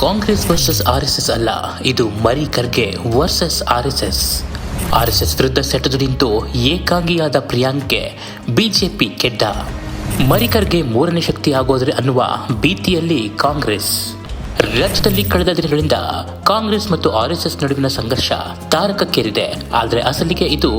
Congress versus RSS ಅಲ್ಲ, ಇದು ಮರಿ ಖರ್ಗೆ ವರ್ಸಸ್ ಆರ್ಎಸ್ಎಸ್. ಆರ್ಎಸ್ಎಸ್ ವಿರುದ್ಧ ಸೆಟೆದು ನಿಂತು ಏಕಾಂಗಿಯಾದ ಪ್ರಿಯಾಂಕ್ಗೆ ಬಿಜೆಪಿ ಕೆಡ್ಡ. ಮರಿ ಖರ್ಗೆ ಮೂರನೇ ಶಕ್ತಿ ಆಗೋದ್ರೆ ಅನ್ನುವ ಭೀತಿಯಲ್ಲಿ ಕಾಂಗ್ರೆಸ್. ರಾಜ್ಯದಲ್ಲಿ ಕಳೆದ ದಿನಗಳಿಂದ ಕಾಂಗ್ರೆಸ್ ಮತ್ತು ಆರ್ಎಸ್ಎಸ್ ನಡುವಿನ ಸಂಘರ್ಷ ತಾರಕಕ್ಕೇರಿದೆ. ಆದರೆ ಅಸಲಿಗೆ ಇದು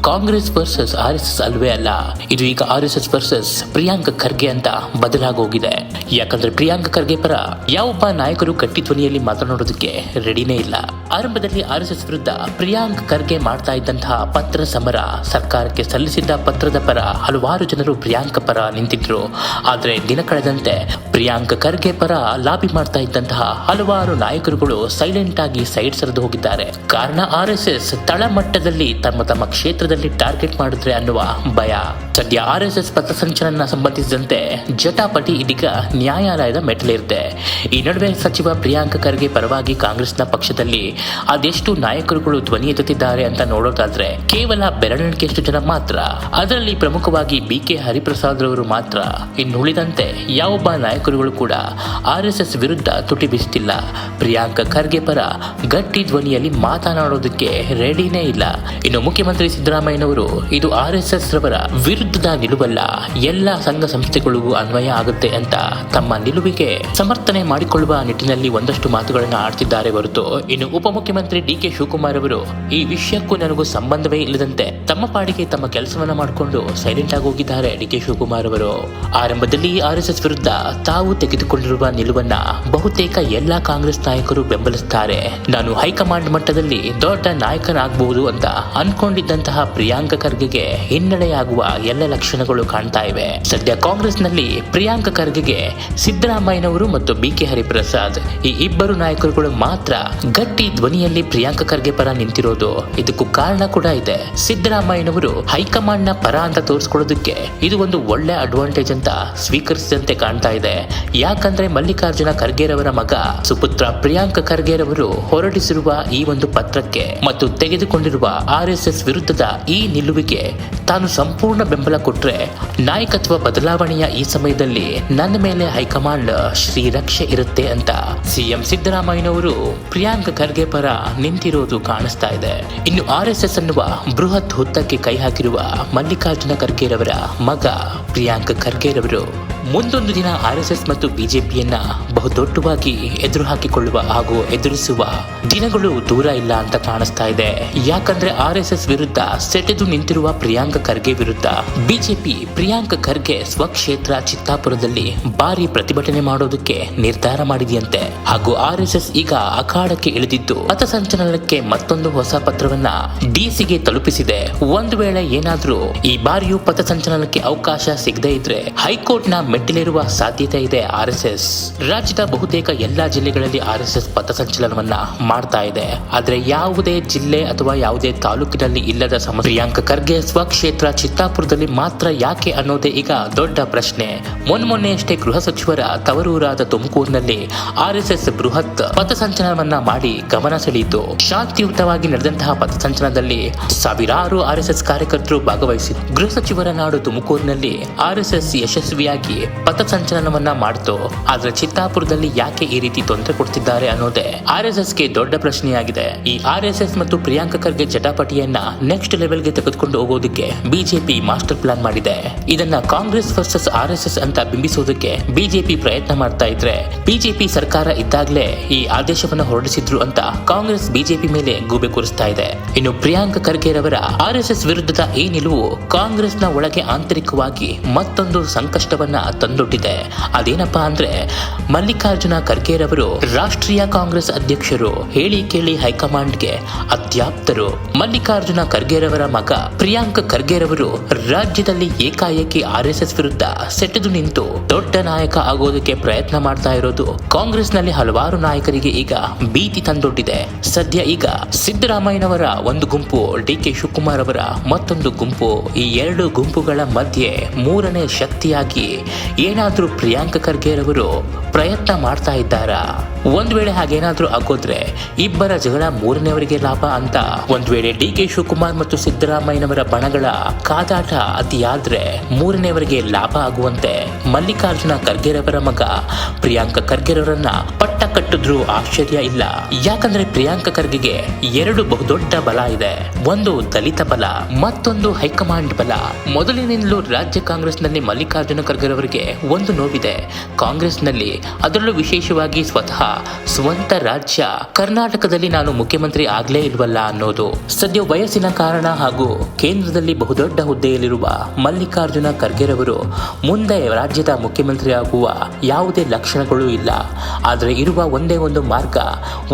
ಕಾಂಗ್ರೆಸ್ ವರ್ಸಸ್ ಆರ್ಎಸ್ಎಸ್ ಅಲ್ವೇ ಅಲ್ಲ, ಇದು ಈಗ ಆರ್ಎಸ್ಎಸ್ ವರ್ಸಸ್ ಪ್ರಿಯಾಂಕ್ ಖರ್ಗೆ ಅಂತ ಬದಲಾಗೋಗಿದೆ. ಯಾಕಂದ್ರೆ ಪ್ರಿಯಾಂಕ್ ಖರ್ಗೆ ಪರ ಯಾವೊಬ್ಬ ನಾಯಕರು ಗಟ್ಟಿ ಧ್ವನಿಯಲ್ಲಿ ಮಾತನಾಡೋದಕ್ಕೆ ರೆಡಿನೇ ಇಲ್ಲ. ಆರಂಭದಲ್ಲಿ ಆರ್ಎಸ್ಎಸ್ ವಿರುದ್ಧ ಪ್ರಿಯಾಂಕ್ ಖರ್ಗೆ ಮಾಡ್ತಾ ಇದ್ದಂತಹ ಪತ್ರ ಸಮರ, ಸರ್ಕಾರಕ್ಕೆ ಸಲ್ಲಿಸಿದ್ದ ಪತ್ರದ ಪರ ಹಲವಾರು ಜನರು ಪ್ರಿಯಾಂಕ್ ಪರ ನಿಂತಿದ್ರು. ಆದರೆ ದಿನ ಕಳೆದಂತೆ ಪ್ರಿಯಾಂಕ್ ಖರ್ಗೆ ಪರ ಲಾಬಿ ಮಾಡ್ತಾ ಇದ್ದಂತಹ ಹಲವಾರು ನಾಯಕರುಗಳು ಸೈಲೆಂಟ್ ಆಗಿ ಸೈಡ್ ಸರಿದು ಹೋಗಿದ್ದಾರೆ. ಕಾರಣ ಆರ್ಎಸ್ಎಸ್ ತಳಮಟ್ಟದಲ್ಲಿ ತಮ್ಮ ಕ್ಷೇತ್ರದಲ್ಲಿ ಟಾರ್ಗೆಟ್ ಮಾಡಿದ್ರೆ ಅನ್ನುವ ಭಯ. ಸದ್ಯ ಆರ್ಎಸ್ಎಸ್ ಪಥಸಂಚಲನ ಸಂಬಂಧಿಸಿದಂತೆ ಜಟಾಪಟಿ ಇದೀಗ ನ್ಯಾಯಾಲಯದ ಮೆಟ್ಟಿಲೇರಿದೆ. ಈ ನಡುವೆ ಸಚಿವ ಪ್ರಿಯಾಂಕ್ ಖರ್ಗೆ ಪರವಾಗಿ ಕಾಂಗ್ರೆಸ್ನ ಪಕ್ಷದಲ್ಲಿ ಅದೆಷ್ಟು ನಾಯಕರುಗಳು ಧ್ವನಿ ಎತ್ತುತ್ತಿದ್ದಾರೆ ಅಂತ ನೋಡೋದಾದ್ರೆ ಕೇವಲ ಬೆರಳೆಣಿಕೆಯಷ್ಟು ಜನ ಮಾತ್ರ. ಅದರಲ್ಲಿ ಪ್ರಮುಖವಾಗಿ BK ಹರಿಪ್ರಸಾದ್ ರವರು ಮಾತ್ರ. ಇನ್ನು ಉಳಿದಂತೆ ಯಾವೊಬ್ಬ ನಾಯಕರುಗಳು ಕೂಡ ಆರ್ಎಸ್ಎಸ್ ವಿರುದ್ಧ ತುಟಿ ಬೀಸುತ್ತಿಲ್ಲ. ಪ್ರಿಯಾಂಕ್ ಖರ್ಗೆ ಪರ ಗಟ್ಟಿ ಧ್ವನಿಯಲ್ಲಿ ಮಾತನಾಡೋದಕ್ಕೆ ರೆಡಿನೇ ಇಲ್ಲ. ಇನ್ನು ಮುಖ್ಯಮಂತ್ರಿ ಸಿದ್ದರಾಮಯ್ಯನವರು ಇದು ಆರ್ಎಸ್ಎಸ್ ರವರ ವಿರುದ್ಧದ ನಿಲುವಲ್ಲ, ಎಲ್ಲ ಸಂಘ ಸಂಸ್ಥೆಗಳಿಗೂ ಅನ್ವಯ ಆಗುತ್ತೆ ಅಂತ ತಮ್ಮ ನಿಲುವಿಗೆ ಸಮರ್ಥನೆ ಮಾಡಿಕೊಳ್ಳುವ ನಿಟ್ಟಿನಲ್ಲಿ ಒಂದಷ್ಟು ಮಾತುಗಳನ್ನು ಆಡ್ತಿದ್ದಾರೆ ಹೊರತು ಇನ್ನು ಉಪಮುಖ್ಯಮಂತ್ರಿ DK ಶಿವಕುಮಾರ್ ಅವರು ಈ ವಿಷಯಕ್ಕೂ ನನಗೂ ಸಂಬಂಧವೇ ಇಲ್ಲದಂತೆ ತಮ್ಮ ಪಾಡಿಗೆ ತಮ್ಮ ಕೆಲಸವನ್ನ ಮಾಡಿಕೊಂಡು ಸೈಲೆಂಟ್ ಆಗಿ ಹೋಗಿದ್ದಾರೆ DK ಶಿವಕುಮಾರ್ ಅವರು. ಆರಂಭದಲ್ಲಿ ಆರ್ಎಸ್ಎಸ್ ವಿರುದ್ಧ ತಾವು ತೆಗೆದುಕೊಂಡಿರುವ ನಿಲುವನ್ನ ಬಹುತೇಕ ಎಲ್ಲಾ ಕಾಂಗ್ರೆಸ್ ನಾಯಕರು ಬೆಂಬಲಿಸುತ್ತಾರೆ. ನಾನು ಹೈಕಮಾಂಡ್ ಮಟ್ಟದಲ್ಲಿ ದೊಡ್ಡ ನಾಯಕನಾಗಬಹುದು ಅಂತ ಅನ್ಕೊಂಡಿದ್ದಂತಹ ಪ್ರಿಯಾಂಕ್ ಖರ್ಗೆಗೆ ಹಿನ್ನಡೆಯಾಗುವ ಎಲ್ಲ ಲಕ್ಷಣಗಳು ಕಾಣ್ತಾ ಇವೆ. ಸದ್ಯ ಕಾಂಗ್ರೆಸ್ನಲ್ಲಿ ಪ್ರಿಯಾಂಕ್ ಖರ್ಗೆಗೆ ಸಿದ್ದರಾಮಯ್ಯನವರು ಮತ್ತು BK ಹರಿಪ್ರಸಾದ್ ಈ ಇಬ್ಬರು ನಾಯಕರುಗಳು ಮಾತ್ರ ಗಟ್ಟಿ ಧ್ವನಿಯಲ್ಲಿ ಪ್ರಿಯಾಂಕ್ ಖರ್ಗೆ ಪರ ನಿಂತಿರೋದು. ಇದಕ್ಕೂ ಕಾರಣ ಕೂಡ ಇದೆ. ಸಿದ್ದರಾಮಯ್ಯನವರು ಹೈಕಮಾಂಡ್ ನ ಪರ ಅಂತ ತೋರಿಸ್ಕೊಳ್ಳೋದಕ್ಕೆ ಇದು ಒಂದು ಒಳ್ಳೆ ಅಡ್ವಾಂಟೇಜ್ ಅಂತ ಸ್ವೀಕರಿಸಿದಂತೆ ಕಾಣ್ತಾ ಇದೆ. ಯಾಕಂದ್ರೆ ಮಲ್ಲಿಕಾರ್ಜುನ ಖರ್ಗೆರವರ ಮಗ ಸುಪುತ್ರ ಪ್ರಿಯಾಂಕ್ ಖರ್ಗೆರವರು ಹೊರಡಿಸಿರುವ ಈ ಒಂದು ಪತ್ರಕ್ಕೆ ಮತ್ತು ತೆಗೆದುಕೊಂಡಿರುವ ಆರ್ಎಸ್ಎಸ್ ವಿರುದ್ಧದ ಈ ನಿಲುವಿಗೆ ತಾನು ಸಂಪೂರ್ಣ ಬೆಂಬಲ ಕೊಟ್ರೆ ನಾಯಕತ್ವ ಬದಲಾವಣೆಯ ಈ ಸಮಯದಲ್ಲಿ ನನ್ನ ಮೇಲೆ ಹೈಕಮಾಂಡ್ ಶ್ರೀರಕ್ಷೆ ಇರುತ್ತೆ ಅಂತ ಸಿಎಂ ಸಿದ್ದರಾಮಯ್ಯನವರು ಪ್ರಿಯಾಂಕ್ ಖರ್ಗೆ ಪರ ನಿಂತಿರೋದು ಕಾಣಿಸ್ತಾ ಇದೆ. ಇನ್ನು ಆರ್ಎಸ್ಎಸ್ ಅನ್ನುವ ಬೃಹತ್ ಹುತ್ತಕ್ಕೆ ಕೈ ಹಾಕಿರುವ ಮಲ್ಲಿಕಾರ್ಜುನ ಖರ್ಗೆರವರ ಮಗ ಪ್ರಿಯಾಂಕ್ ಖರ್ಗೆರವರು ಮುಂದೊಂದು ದಿನ ಆರ್ಎಸ್ಎಸ್ ಮತ್ತು ಬಿಜೆಪಿಯನ್ನ ಬಹುದೊಡ್ಡವಾಗಿ ಎದುರು ಹಾಕಿಕೊಳ್ಳುವ ಹಾಗೂ ಎದುರಿಸುವ ದಿನಗಳು ದೂರ ಇಲ್ಲ ಅಂತ ಕಾಣಿಸ್ತಾ ಇದೆ. ಯಾಕಂದ್ರೆ ಆರ್ಎಸ್ಎಸ್ ವಿರುದ್ಧ ಸೆಟೆದು ನಿಂತಿರುವ ಪ್ರಿಯಾಂಕ್ ಖರ್ಗೆ ವಿರುದ್ಧ ಬಿಜೆಪಿ ಪ್ರಿಯಾಂಕ್ ಖರ್ಗೆ ಸ್ವಕ್ಷೇತ್ರ ಚಿತ್ತಾಪುರದಲ್ಲಿ ಭಾರಿ ಪ್ರತಿಭಟನೆ ಮಾಡೋದಕ್ಕೆ ನಿರ್ಧಾರ ಮಾಡಿದೆಯಂತೆ. ಹಾಗೂ ಆರ್ಎಸ್ಎಸ್ ಈಗ ಅಖಾಡಕ್ಕೆ ಇಳಿದಿದ್ದು ಪಥಸಂಚಲನಕ್ಕೆ ಮತ್ತೊಂದು ಹೊಸ ಪತ್ರವನ್ನ ಡಿಸಿಗೆ ತಲುಪಿಸಿದೆ. ಒಂದು ವೇಳೆ ಏನಾದ್ರೂ ಈ ಬಾರಿಯೂ ಪಥಸಂಚಲನಕ್ಕೆ ಅವಕಾಶ ಸಿಗದೇ ಇದ್ರೆ ಹೈಕೋರ್ಟ್ ನ ಮೆಟ್ಟಿಲೇರುವ ಸಾಧ್ಯತೆ ಇದೆ ಆರ್ಎಸ್ಎಸ್. ರಾಜ್ಯದ ಬಹುತೇಕ ಎಲ್ಲಾ ಜಿಲ್ಲೆಗಳಲ್ಲಿ ಆರ್ಎಸ್ಎಸ್ ಪಥಸಂಚಲನವನ್ನ ಮಾಡ್ತಾ ಇದೆ. ಆದ್ರೆ ಯಾವುದೇ ಜಿಲ್ಲೆ ಅಥವಾ ಯಾವುದೇ ತಾಲೂಕಿನಲ್ಲಿ ಇಲ್ಲದ ಸಮಸ್ಯೆ ಪ್ರಿಯಾಂಕ್ ಖರ್ಗೆ ಸ್ವಕ್ಷೇತ್ರ ಚಿತ್ತಾಪುರದಲ್ಲಿ ಮಾತ್ರ ಯಾಕೆ ಅನ್ನೋದೇ ಈಗ ದೊಡ್ಡ ಪ್ರಶ್ನೆ. ಮೊನ್ನೆಯಷ್ಟೇ ಗೃಹ ಸಚಿವರ ತವರೂರಾದ ತುಮಕೂರಿನಲ್ಲಿ ಆರ್ಎಸ್ಎಸ್ ಬೃಹತ್ ಪಥಸಂಚಲನವನ್ನ ಮಾಡಿ ಗಮನ ಸೆಳೆಯಿತು. ಶಾಂತಿಯುತವಾಗಿ ನಡೆದಂತಹ ಪಥಸಂಚಲನದಲ್ಲಿ ಸಾವಿರಾರು ಆರ್ಎಸ್ಎಸ್ ಕಾರ್ಯಕರ್ತರು ಭಾಗವಹಿಸಿದ್ದು. ಗೃಹ ಸಚಿವರ ನಾಡು ತುಮಕೂರಿನಲ್ಲಿ ಆರ್ಎಸ್ಎಸ್ ಯಶಸ್ವಿಯಾಗಿ ಪಥಸಂಚಲನವನ್ನ ಮಾಡಿತು. ಆದ್ರೆ ಚಿತ್ತಾಪುರದಲ್ಲಿ ಯಾಕೆ ಈ ರೀತಿ ತೊಂದರೆ ಕೊಡ್ತಿದ್ದಾರೆ ಅನ್ನೋದೇ ಆರ್ಎಸ್ಎಸ್ಗೆ ದೊಡ್ಡ ಪ್ರಶ್ನೆಯಾಗಿದೆ. ಈ ಆರ್ಎಸ್ಎಸ್ ಮತ್ತು ಪ್ರಿಯಾಂಕ್ ಖರ್ಗೆ ಜಟಾಪಟಿಯನ್ನ ನೆಕ್ಸ್ಟ್ ಲೆವೆಲ್ಗೆ ತೆಗೆದುಕೊಂಡು ಹೋಗೋದಕ್ಕೆ ಬಿಜೆಪಿ ಮಾಸ್ಟರ್ ಪ್ಲಾನ್ ಮಾಡಿದೆ. ಇದನ್ನ ಕಾಂಗ್ರೆಸ್ ವರ್ಸಸ್ ಆರ್ಎಸ್ಎಸ್ ಅಂತ ಬಿಂಬಿಸೋದಕ್ಕೆ ಬಿಜೆಪಿ ಪ್ರಯತ್ನ ಮಾಡ್ತಾ ಇದ್ರೆ ಬಿಜೆಪಿ ಸರ್ಕಾರ ಇದ್ದಾಗಲೇ ಈ ಆದೇಶವನ್ನ ಹೊರಡಿಸಿದ್ರು ಅಂತ ಕಾಂಗ್ರೆಸ್ ಬಿಜೆಪಿ ಮೇಲೆ ಗೂಬೆ ಕೂರಿಸ್ತಾ ಇದೆ. ಇನ್ನು ಪ್ರಿಯಾಂಕ್ ಖರ್ಗೆರವರ ಆರ್ಎಸ್ಎಸ್ ವಿರುದ್ಧದ ಈ ನಿಲುವು ಕಾಂಗ್ರೆಸ್ನ ಒಳಗೆ ಆಂತರಿಕವಾಗಿ ಮತ್ತೊಂದು ಸಂಕಷ್ಟವನ್ನ ತಂದೊಡ್ಡಿದೆ. ಅದೇನಪ್ಪಾ ಅಂದ್ರೆ ಮಲ್ಲಿಕಾರ್ಜುನ ಖರ್ಗೆರವರು ರಾಷ್ಟ್ರೀಯ ಕಾಂಗ್ರೆಸ್ ಅಧ್ಯಕ್ಷರು, ಹೇಳಿ ಕೇಳಿ ಹೈಕಮಾಂಡ್ಗೆ ಅತ್ಯಾಪ್ತರು. ಮಲ್ಲಿಕಾರ್ಜುನ ಖರ್ಗೆರವರ ಮಗ ಪ್ರಿಯಾಂಕ್ ಖರ್ಗೆರವರು ರಾಜ್ಯದಲ್ಲಿ ಏಕಾಏಕಿ ಆರ್ಎಸ್ಎಸ್ ವಿರುದ್ಧ ಸೆಟೆದು ನಿಂತು ದೊಡ್ಡ ನಾಯಕ ಆಗೋದಕ್ಕೆ ಪ್ರಯತ್ನ ಮಾಡ್ತಾ ಇರೋದು ಕಾಂಗ್ರೆಸ್ನಲ್ಲಿ ಹಲವಾರು ನಾಯಕರಿಗೆ ಈಗ ಭೀತಿ ತಂದೊಡ್ಡಿದೆ. ಸದ್ಯ ಈಗ ಸಿದ್ದರಾಮಯ್ಯನವರ ಒಂದು ಗುಂಪು, DK ಶಿವಕುಮಾರ್ ಅವರ ಮತ್ತೊಂದು ಗುಂಪು, ಈ ಎರಡು ಗುಂಪುಗಳ ಮಧ್ಯೆ ಮೂರನೇ ಶಕ್ತಿಯಾಗಿ ಏನಾದ್ರೂ ಪ್ರಿಯಾಂಕ್ ಖರ್ಗೆರವರು ಪ್ರಯತ್ನ ಮಾಡ್ತಾ ಇದ್ದಾರಾ? ಒಂದ್ ವೇಳೆ ಹಾಗೇನಾದ್ರೂ ಆಗೋದ್ರೆ ಇಬ್ಬರ ಜಗಳ ಮೂರನೇವರಿಗೆ ಲಾಭ ಅಂತ. ಒಂದ್ ವೇಳೆ DK ಶಿವಕುಮಾರ್ ಮತ್ತು ಸಿದ್ದರಾಮಯ್ಯನವರ ಬಣಗಳ ಕಾದಾಟ ಅತಿಯಾದ್ರೆ ಮೂರನೇವರಿಗೆ ಲಾಭ ಆಗುವಂತೆ ಮಲ್ಲಿಕಾರ್ಜುನ ಖರ್ಗೆರವರ ಮಗ ಪ್ರಿಯಾಂಕ್ ಖರ್ಗೆರವರನ್ನ ಪಟ್ಟ ಕಟ್ಟಿದ್ರೂ ಆಶ್ಚರ್ಯ ಇಲ್ಲ. ಯಾಕಂದ್ರೆ ಪ್ರಿಯಾಂಕ ಖರ್ಗೆಗೆ ಎರಡು ಬಹುದೊಡ್ಡ ಬಲ ಇದೆ. ಒಂದು ದಲಿತ ಬಲ, ಮತ್ತೊಂದು ಹೈಕಮಾಂಡ್ ಬಲ. ಮೊದಲಿನಿಂದಲೂ ರಾಜ್ಯ ಕಾಂಗ್ರೆಸ್ನಲ್ಲಿ ಮಲ್ಲಿಕಾರ್ಜುನ ಖರ್ಗೆ ಅವರಿಗೆ ಒಂದು ನೋವಿದೆ. ಕಾಂಗ್ರೆಸ್ನಲ್ಲಿ, ಅದರಲ್ಲೂ ವಿಶೇಷವಾಗಿ ಸ್ವತಃ ಸ್ವಂತ ರಾಜ್ಯ ಕರ್ನಾಟಕದಲ್ಲಿ ನಾನು ಮುಖ್ಯಮಂತ್ರಿ ಆಗ್ಲೇ ಇಲ್ವಲ್ಲ ಅನ್ನೋದು. ಸದ್ಯ ವಯಸ್ಸಿನ ಕಾರಣ ಹಾಗೂ ಕೇಂದ್ರದಲ್ಲಿ ಬಹುದೊಡ್ಡ ಹುದ್ದೆಯಲ್ಲಿರುವ ಮಲ್ಲಿಕಾರ್ಜುನ ಖರ್ಗೆರವರು ಮುಂದೆ ರಾಜ್ಯದ ಮುಖ್ಯಮಂತ್ರಿ ಆಗುವ ಯಾವುದೇ ಲಕ್ಷಣಗಳು ಇಲ್ಲ. ಆದರೆ ಇರುವ ಒಂದೇ ಒಂದು ಮಾರ್ಗ,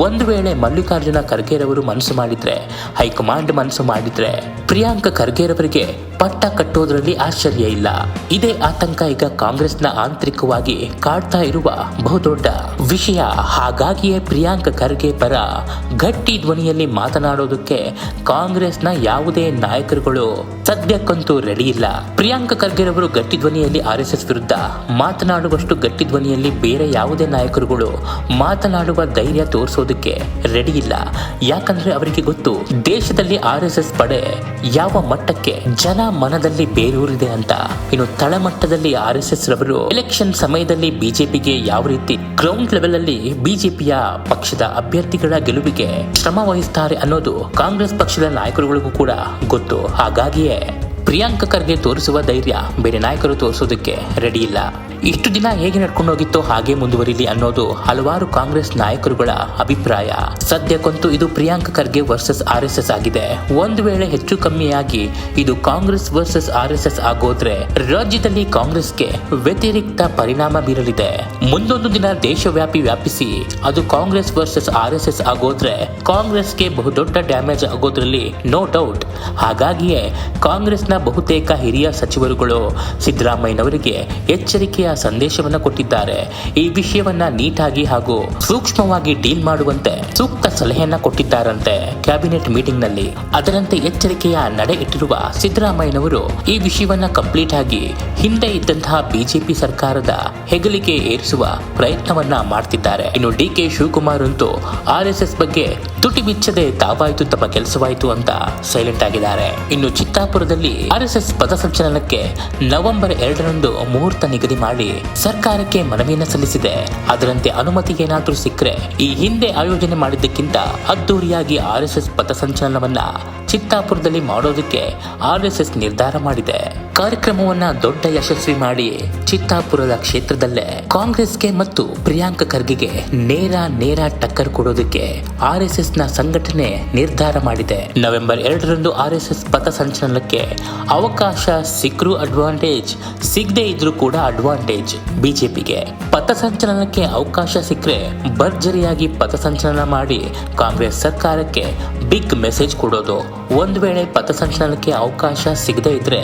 ಒಂದು ವೇಳೆ ಮಲ್ಲಿಕಾರ್ಜುನ ಖರ್ಗೆರವರು ಮನಸ್ಸು ಮಾಡಿದ್ರೆ, ಹೈಕಮಾಂಡ್ ಮನಸ್ಸು ಮಾಡಿದ್ರೆ ಪ್ರಿಯಾಂಕ ಖರ್ಗೆರವರಿಗೆ ಪಟ್ಟ ಕಟ್ಟೋದ್ರಲ್ಲಿ ಆಶ್ಚರ್ಯ ಇಲ್ಲ. ಇದೇ ಆತಂಕ ಈಗ ಕಾಂಗ್ರೆಸ್ನ ಆಂತರಿಕವಾಗಿ ಕಾಡ್ತಾ ಇರುವ ಬಹುದೊಡ್ಡ ವಿಷಯ. ಹಾಗಾಗಿಯೇ ಪ್ರಿಯಾಂಕ ಖರ್ಗೆ ಪರ ಗಟ್ಟಿ ಧ್ವನಿಯಲ್ಲಿ ಮಾತನಾಡೋದಕ್ಕೆ ಕಾಂಗ್ರೆಸ್ನ ಯಾವುದೇ ನಾಯಕರುಗಳು ಸದ್ಯಕ್ಕಂತೂ ರೆಡಿ ಇಲ್ಲ. ಪ್ರಿಯಾಂಕ ಖರ್ಗೆರವರು ಗಟ್ಟಿ ಧ್ವನಿಯಲ್ಲಿ ಆರ್ಎಸ್ಎಸ್ ವಿರುದ್ಧ ಮಾತನಾಡುವಷ್ಟು ಗಟ್ಟಿ ಧ್ವನಿಯಲ್ಲಿ ಬೇರೆ ಯಾವುದೇ ನಾಯಕರುಗಳು ಮಾತನಾಡುವ ಧೈರ್ಯ ತೋರಿಸೋದಕ್ಕೆ ರೆಡಿ ಇಲ್ಲ. ಯಾಕಂದ್ರೆ ಅವರಿಗೆ ಗೊತ್ತು, ದೇಶದಲ್ಲಿ ಆರ್ಎಸ್ಎಸ್ ಪಡೆ ಯಾವ ಮಟ್ಟಕ್ಕೆ ಜನ ಮನದಲ್ಲಿ ಬೇರೂರಿದೆ ಅಂತ. ಇನ್ನು ತಳಮಟ್ಟದಲ್ಲಿ ಆರ್ಎಸ್ಎಸ್ ರವರು ಎಲೆಕ್ಷನ್ ಸಮಯದಲ್ಲಿ ಬಿಜೆಪಿಗೆ ಯಾವ ರೀತಿ ಗ್ರೌಂಡ್ ಲೆವೆಲ್ ಅಲ್ಲಿ ಬಿಜೆಪಿಯ ಪಕ್ಷದ ಅಭ್ಯರ್ಥಿಗಳ ಗೆಲುವಿಗೆ ಶ್ರಮ ವಹಿಸ್ತಾರೆ ಅನ್ನೋದು ಕಾಂಗ್ರೆಸ್ ಪಕ್ಷದ ನಾಯಕರುಗಳಿಗೂ ಕೂಡ ಗೊತ್ತು. ಹಾಗಾಗಿಯೇ ಪ್ರಿಯಾಂಕ ಖರ್ಗೆ ತೋರಿಸುವ ಧೈರ್ಯ ಬೇರೆ ನಾಯಕರು ತೋರಿಸೋದಕ್ಕೆ ರೆಡಿ ಇಲ್ಲ. ಇಷ್ಟು ದಿನ ಹೇಗೆ ನಡ್ಕೊಂಡು ಹೋಗಿತ್ತೋ ಹಾಗೆ ಮುಂದುವರಿಲಿ ಅನ್ನೋದು ಹಲವಾರು ಕಾಂಗ್ರೆಸ್ ನಾಯಕರುಗಳ ಅಭಿಪ್ರಾಯ. ಸದ್ಯಕ್ಕಂತೂ ಇದು ಪ್ರಿಯಾಂಕ ಖರ್ಗೆ ವರ್ಸಸ್ ಆರ್ಎಸ್ಎಸ್ ಆಗಿದೆ. ಒಂದು ವೇಳೆ ಹೆಚ್ಚು ಕಮ್ಮಿಯಾಗಿ ಇದು ಕಾಂಗ್ರೆಸ್ ವರ್ಸಸ್ ಆರ್ಎಸ್ಎಸ್ ಆಗೋದ್ರೆ ರಾಜ್ಯದಲ್ಲಿ ಕಾಂಗ್ರೆಸ್ಗೆ ವ್ಯತಿರಿಕ್ತ ಪರಿಣಾಮ ಬೀರಲಿದೆ. ಮುಂದೊಂದು ದಿನ ದೇಶವ್ಯಾಪಿ ವ್ಯಾಪಿಸಿ ಅದು ಕಾಂಗ್ರೆಸ್ ವರ್ಸಸ್ ಆರ್ಎಸ್ಎಸ್ ಆಗೋದ್ರೆ ಕಾಂಗ್ರೆಸ್ಗೆ ಬಹುದೊಡ್ಡ ಡ್ಯಾಮೇಜ್ ಆಗೋದ್ರಲ್ಲಿ ನೋ ಡೌಟ್. ಹಾಗಾಗಿಯೇ ಕಾಂಗ್ರೆಸ್ನ ಬಹುತೇಕ ಹಿರಿಯ ಸಚಿವರುಗಳು ಸಿದ್ದರಾಮಯ್ಯನವರಿಗೆ ಎಚ್ಚರಿಕೆಯ ಸಂದೇಶವನ್ನ ಕೊಟ್ಟಿದ್ದಾರೆ. ಈ ವಿಷಯವನ್ನ ನೀಟಾಗಿ ಹಾಗೂ ಸೂಕ್ಷ್ಮವಾಗಿ ಡೀಲ್ ಮಾಡುವಂತೆ ಸೂಕ್ತ ಸಲಹೆಯನ್ನ ಕೊಟ್ಟಿದ್ದಾರಂತೆ ಕ್ಯಾಬಿನೆಟ್ ಮೀಟಿಂಗ್ ನಲ್ಲಿ. ಅದರಂತೆ ಎಚ್ಚರಿಕೆಯ ನಡೆ ಇಟ್ಟಿರುವ ಸಿದ್ದರಾಮಯ್ಯನವರು ಈ ವಿಷಯವನ್ನ ಕಂಪ್ಲೀಟ್ ಆಗಿ ಹಿಂದೆ ಇದ್ದಂತಹ ಬಿಜೆಪಿ ಸರ್ಕಾರದ ಹೆಗಲಿಗೆ ಏರಿಸುವ ಪ್ರಯತ್ನವನ್ನ ಮಾಡ್ತಿದ್ದಾರೆ. ಇನ್ನು ಡಿಕೆ ಶಿವಕುಮಾರ್ ಅಂತೂ ಆರ್ಎಸ್ಎಸ್ ಬಗ್ಗೆ ತುಟಿ ಬಿಚ್ಚದೆ ತಾವಾಯ್ತು ತಮ್ಮ ಕೆಲಸವಾಯಿತು ಅಂತ ಸೈಲೆಂಟ್ ಆಗಿದ್ದಾರೆ. ಇನ್ನು ಚಿತ್ತಾಪುರದಲ್ಲಿ ಆರ್ಎಸ್ಎಸ್ ಪಥಸಂಚಲನಕ್ಕೆ ನವೆಂಬರ್ 2ರಂದು ಮುಹೂರ್ತ ನಿಗದಿ ಮಾಡಿ ಸರ್ಕಾರಕ್ಕೆ ಮನವಿಯನ್ನು ಸಲ್ಲಿಸಿದೆ. ಅದರಂತೆ ಅನುಮತಿ ಏನಾದ್ರೂ ಸಿಕ್ಕರೆ ಈ ಹಿಂದೆ ಆಯೋಜನೆ ಮಾಡಿದ್ದಕ್ಕಿಂತ ಅದ್ದೂರಿಯಾಗಿ ಆರ್ಎಸ್ಎಸ್ ಪಥಸಂಚಲನವನ್ನ ಚಿತ್ತಾಪುರದಲ್ಲಿ ಮಾಡೋದಕ್ಕೆ ಆರ್ಎಸ್ಎಸ್ ನಿರ್ಧಾರ ಮಾಡಿದೆ. ಕಾರ್ಯಕ್ರಮವನ್ನ ದೊಡ್ಡ ಯಶಸ್ವಿ ಮಾಡಿ ಚಿತ್ತಾಪುರದ ಕ್ಷೇತ್ರದಲ್ಲೇ ಕಾಂಗ್ರೆಸ್ಗೆ ಮತ್ತು ಪ್ರಿಯಾಂಕ ಖರ್ಗೆಗೆ ನೇರ ಟಕ್ಕರ್ ಕೊಡೋದಕ್ಕೆ ಆರ್ಎಸ್ಎಸ್ ನ ಸಂಘಟನೆ ನಿರ್ಧಾರ ಮಾಡಿದೆ. ನವೆಂಬರ್ 2ರಂದು ಆರ್ಎಸ್ಎಸ್ ಪಥಸಂಚಲನಕ್ಕೆ ಅವಕಾಶ ಸಿಕ್ಕರೂ ಅಡ್ವಾಂಟೇಜ್, ಸಿಗದೇ ಇದ್ರೂ ಕೂಡ ಅಡ್ವಾಂಟೇಜ್ ಬಿಜೆಪಿಗೆ. ಪಥಸಂಚಲನಕ್ಕೆ ಅವಕಾಶ ಸಿಕ್ಕರೆ ಭರ್ಜರಿಯಾಗಿ ಪಥಸಂಚಲನ ಮಾಡಿ ಕಾಂಗ್ರೆಸ್ ಸರ್ಕಾರಕ್ಕೆ ಬಿಗ್ ಮೆಸೇಜ್ ಕೊಡೋದು. ಒಂದು ವೇಳೆ ಪಥಸಂಚಲನಕ್ಕೆ ಅವಕಾಶ ಸಿಗದೇ ಇದ್ರೆ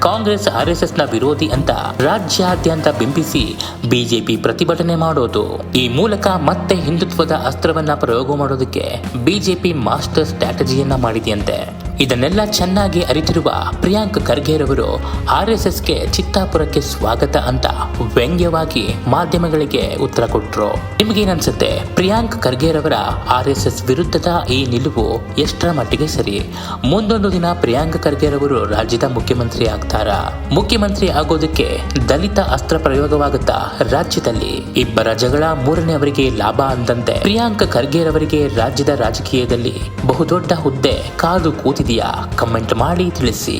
ಕಾಂಗ್ರೆಸ್ ಆರ್ಎಸ್ಎಸ್ ನ ವಿರೋಧಿ ಅಂತ ರಾಜ್ಯಾದ್ಯಂತ ಬಿಂಬಿಸಿ ಬಿಜೆಪಿ ಪ್ರತಿಭಟನೆ ಮಾಡೋದು. ಈ ಮೂಲಕ ಮತ್ತೆ ಹಿಂದುತ್ವದ ಅಸ್ತ್ರವನ್ನ ಪ್ರಯೋಗ ಮಾಡೋದಕ್ಕೆ ಬಿಜೆಪಿ ಮಾಸ್ಟರ್ ಸ್ಟ್ರಾಟಜಿಯನ್ನ ಮಾಡಿದೆಯಂತೆ. ಇದನ್ನೆಲ್ಲ ಚೆನ್ನಾಗಿ ಅರಿತಿರುವ ಪ್ರಿಯಾಂಕ ಖರ್ಗೆರವರು ಆರ್ಎಸ್ಎಸ್ಗೆ ಚಿತ್ತಾಪುರಕ್ಕೆ ಸ್ವಾಗತ ಅಂತ ವ್ಯಂಗ್ಯವಾಗಿ ಮಾಧ್ಯಮಗಳಿಗೆ ಉತ್ತರ ಕೊಟ್ರು. ನಿಮಗೇನನ್ಸುತ್ತೆ? ಪ್ರಿಯಾಂಕ ಖರ್ಗೆರವರ ಆರ್ಎಸ್ಎಸ್ ವಿರುದ್ಧದ ಈ ನಿಲುವು ಎಷ್ಟರ ಮಟ್ಟಿಗೆ ಸರಿ? ಮುಂದೊಂದು ದಿನ ಪ್ರಿಯಾಂಕ ಖರ್ಗೆರವರು ರಾಜ್ಯದ ಮುಖ್ಯಮಂತ್ರಿ ಆಗ್ತಾರಾ? ಮುಖ್ಯಮಂತ್ರಿ ಆಗೋದಕ್ಕೆ ದಲಿತ ಅಸ್ತ್ರ ಪ್ರಯೋಗವಾಗುತ್ತಾ ರಾಜ್ಯದಲ್ಲಿ? ಇಬ್ಬರ ಜಗಳ ಮೂರನೇ ಅವರಿಗೆ ಲಾಭ ಅಂದಂತೆ ಪ್ರಿಯಾಂಕ ಖರ್ಗೆರವರಿಗೆ ರಾಜ್ಯದ ರಾಜಕೀಯದಲ್ಲಿ ಬಹುದೊಡ್ಡ ಹುದ್ದೆ ಕಾದು ಕೂತಿದೆಯಾ? ಕಮೆಂಟ್ ಮಾಡಿ ತಿಳಿಸಿ.